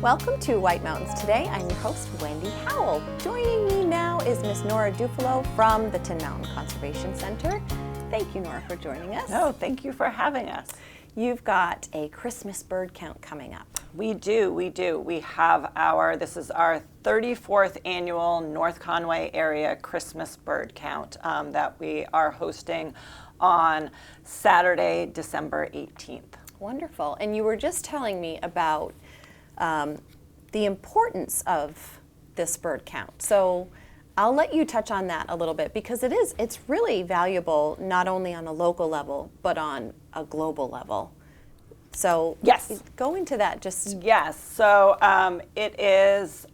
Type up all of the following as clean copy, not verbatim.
Welcome to White Mountains Today. I'm your host, Wendy Howell. Joining me now is Miss Nora Dufalo from the Tin Mountain Conservation Center. Thank you, Nora, for joining us. No, thank you for having us. You've got a Christmas bird count coming up. We do. We have this is our 34th annual North Conway area Christmas bird count that we are hosting on Saturday, December 18th. Wonderful. And you were just telling me about the importance of this bird count. So I'll let you touch on that a little bit because it's really valuable not only on a local level but on a global level. So yes, go into that just. Yes, so it is,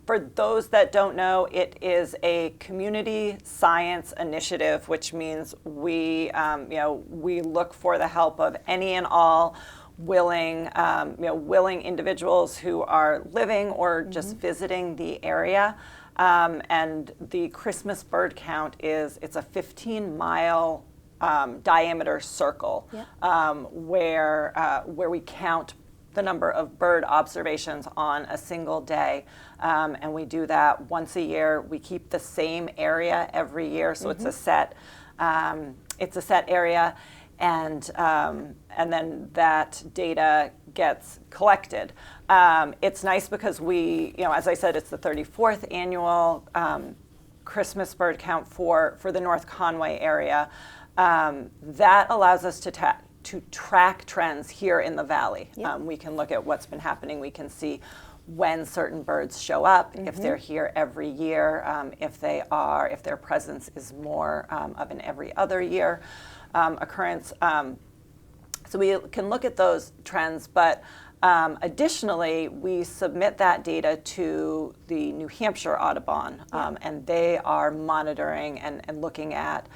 for those that don't know, it is a community science initiative, which means we look for the help of any and all willing individuals who are living or just visiting the area. And the Christmas bird count it's a 15-mile diameter circle where we count the number of bird observations on a single day. And we do that once a year. We keep the same area every year, so it's a set area. And then that data gets collected. It's nice because as I said, it's the 34th annual Christmas bird count for the North Conway area. That allows us to track trends here in the valley. Yep. We can look at what's been happening. We can see when certain birds show up, if they're here every year, if their presence is more of an every other year occurrence. So we can look at those trends, but additionally, we submit that data to the New Hampshire Audubon, and they are monitoring and looking at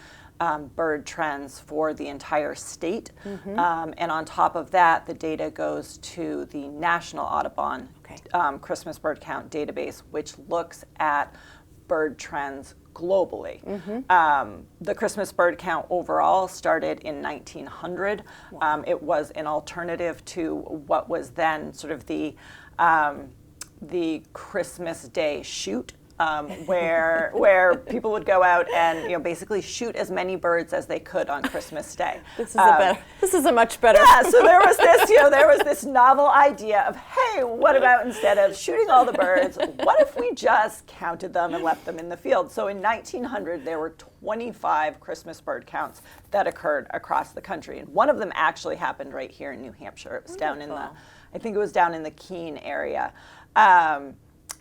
bird trends for the entire state. And on top of that, the data goes to the National Audubon Christmas bird count database, which looks at bird trends globally. The Christmas bird count overall started in 1900. Wow. It was an alternative to what was then sort of the Christmas Day shoot. Where people would go out and basically shoot as many birds as they could on Christmas Day. This is a much better. Yeah, so there was this novel idea of, hey, what about instead of shooting all the birds, what if we just counted them and left them in the field? So in 1900, there were 25 Christmas bird counts that occurred across the country, and one of them actually happened right here in New Hampshire. It was down in the Keene area.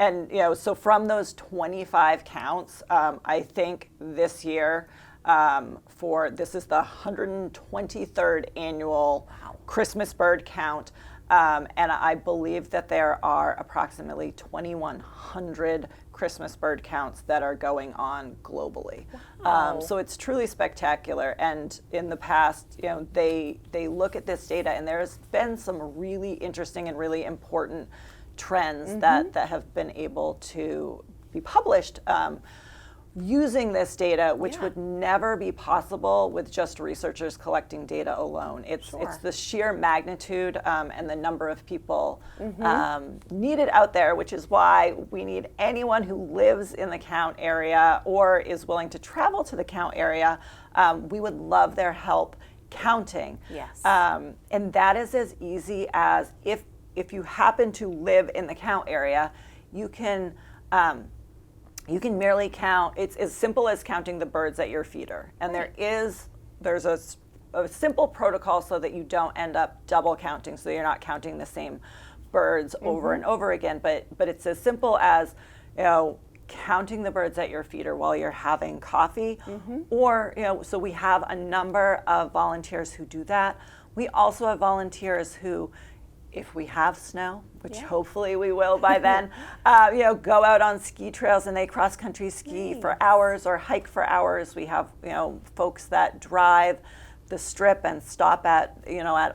And so from those 25 counts, I think this year, this is the 123rd annual Christmas bird count, and I believe that there are approximately 2,100 Christmas bird counts that are going on globally. Wow. So it's truly spectacular. And in the past, they look at this data, and there's been some really interesting and really important trends that have been able to be published using this data, which would never be possible with just researchers collecting data alone. It's the sheer magnitude and the number of people needed out there, which is why we need anyone who lives in the count area or is willing to travel to the count area. We would love their help counting. Yes. And that is as easy as if you happen to live in the count area, you can merely count. It's as simple as counting the birds at your feeder. And there's a simple protocol so that you don't end up double counting, so you're not counting the same birds over and over again. But it's as simple as counting the birds at your feeder while you're having coffee, or so we have a number of volunteers who do that. We also have volunteers who, if we have snow, which hopefully we will by then, go out on ski trails and they cross-country ski for hours or hike for hours. We have, folks that drive the strip and stop at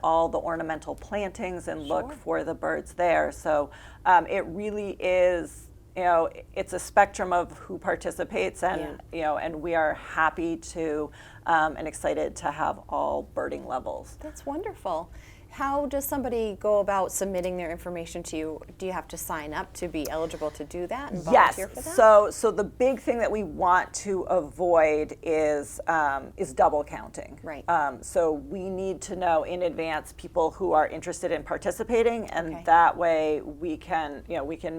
all the ornamental plantings and look for the birds there. So it really is, it's a spectrum of who participates, and and we are happy to and excited to have all birding levels. That's wonderful. How does somebody go about submitting their information to you? Do you have to sign up to be eligible to do that and volunteer for that? So the big thing that we want to avoid is double counting. Right. So we need to know in advance people who are interested in participating, and Okay. that way we can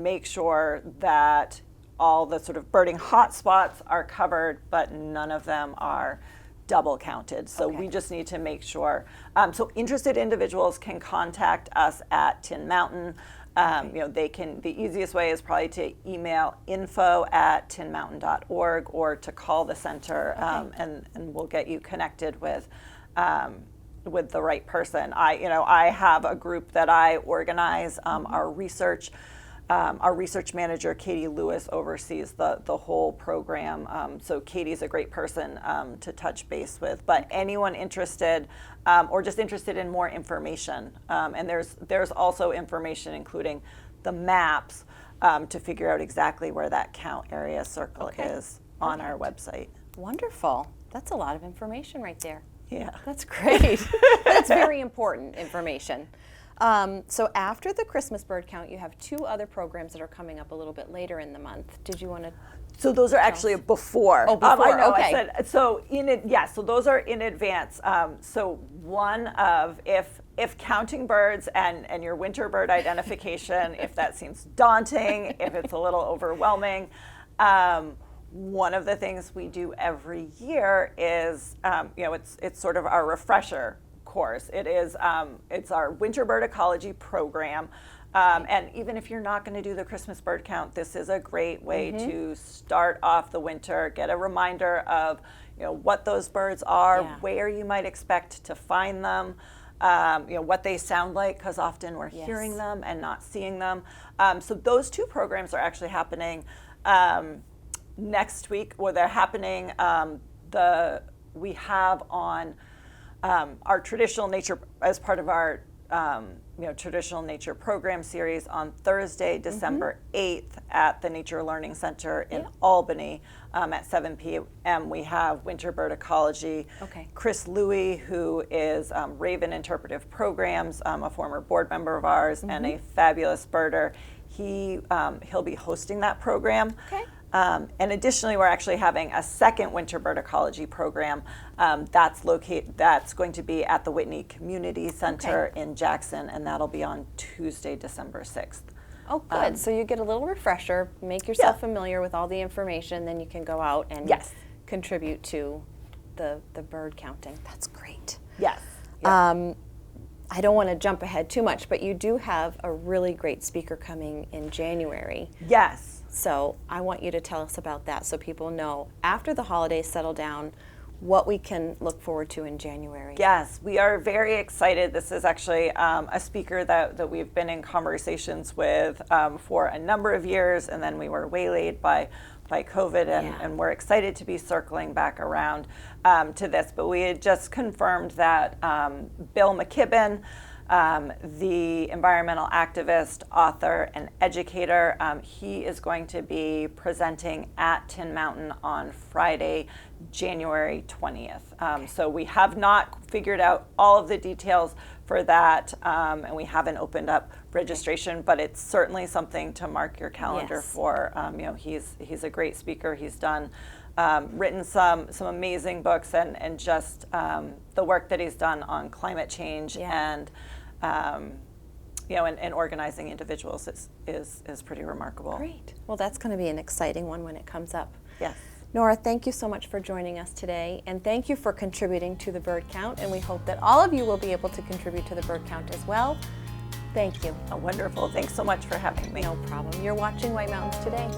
make sure that all the sort of birding hotspots are covered, but none of them are double counted. So Okay. we just need to make sure. So interested individuals can contact us at Tin Mountain. They can. The easiest way is probably to email info@tinmountain.org or to call the center, and we'll get you connected with the right person. I have a group that I organize. Our research manager, Katie Lewis, oversees the whole program. So Katie's a great person to touch base with. But anyone interested or just interested in more information, and there's also information including the maps to figure out exactly where that count area circle is on our website. Wonderful. That's a lot of information right there. Yeah. That's great. That's very important information. So after the Christmas bird count, you have 2 other programs that are coming up a little bit later in the month. Did you want to? So those are actually before. Oh, before. I know. Okay. I said, so so those are in advance. So one of if counting birds and your winter bird identification, if that seems daunting, if it's a little overwhelming, one of the things we do every year is it's sort of our refresher course. It's our winter bird ecology program. And even if you're not going to do the Christmas bird count, this is a great way to start off the winter, get a reminder of what those birds are, where you might expect to find them, what they sound like, because often we're hearing them and not seeing them. So those 2 programs are actually happening next week, or they're happening. We have on our traditional nature as part of our traditional nature program series on Thursday, December 8th at the Nature Learning Center in Albany at 7 p.m. We have winter bird ecology. Okay. Chris Louie, who is Raven Interpretive Programs, a former board member of ours and a fabulous birder. He'll be hosting that program. Okay. And additionally, we're actually having a second winter bird ecology program that's going to be at the Whitney Community Center in Jackson, and that'll be on Tuesday, December 6th. Oh, good. So you get a little refresher, make yourself familiar with all the information, then you can go out and contribute to the bird counting. That's great. Yes. I don't want to jump ahead too much, but you do have a really great speaker coming in January. Yes. So I want you to tell us about that so people know after the holidays settle down what we can look forward to in January. Yes, we are very excited. This is actually a speaker that we've been in conversations with for a number of years, and then we were waylaid by COVID, and we're excited to be circling back around to this. But we had just confirmed that Bill McKibben, the environmental activist, author, and educator, he is going to be presenting at Tin Mountain on Friday, January 20th. So we have not figured out all of the details for that, and we haven't opened up registration, but it's certainly something to mark your calendar for. He's a great speaker. He's written some amazing books, and just the work that he's done on climate change and organizing individuals is pretty remarkable. Great. Well, that's going to be an exciting one when it comes up. Yes. Nora, thank you so much for joining us today, and thank you for contributing to the bird count, and we hope that all of you will be able to contribute to the bird count as well. Thank you. Wonderful. Thanks so much for having me. No problem. You're watching White Mountains Today.